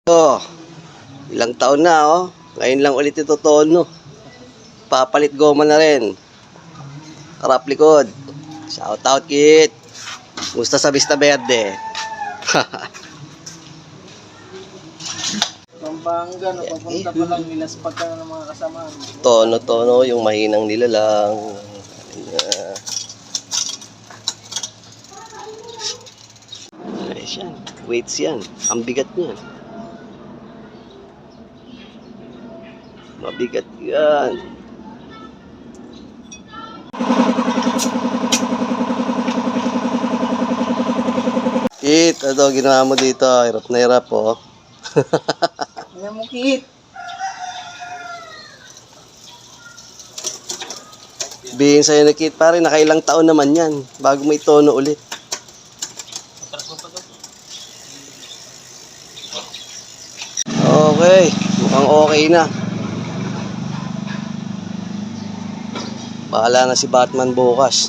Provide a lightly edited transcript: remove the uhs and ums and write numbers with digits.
Oh, ilang taon na oh. Ngayon lang ulit ito tono. Papalit goma na rin. Harap likod. Shout out kit. Musta sa Vista Verde? Pampanga, no? Papunta pa lang, nilaspag ka na ng mga kasama. Tono, yung mahinang nila lang. Ayos yan. Weights yan. Ang bigat niyan. Mabigat yan. Kit, ano ginawa mo dito? Hirap na hirap oh. Ayan mo, Kit. Bihin sa'yo na Kit, pare, nakailang taon naman yan bago may tono ulit. Okay, mukhang okay na. Bahala na si Batman bukas.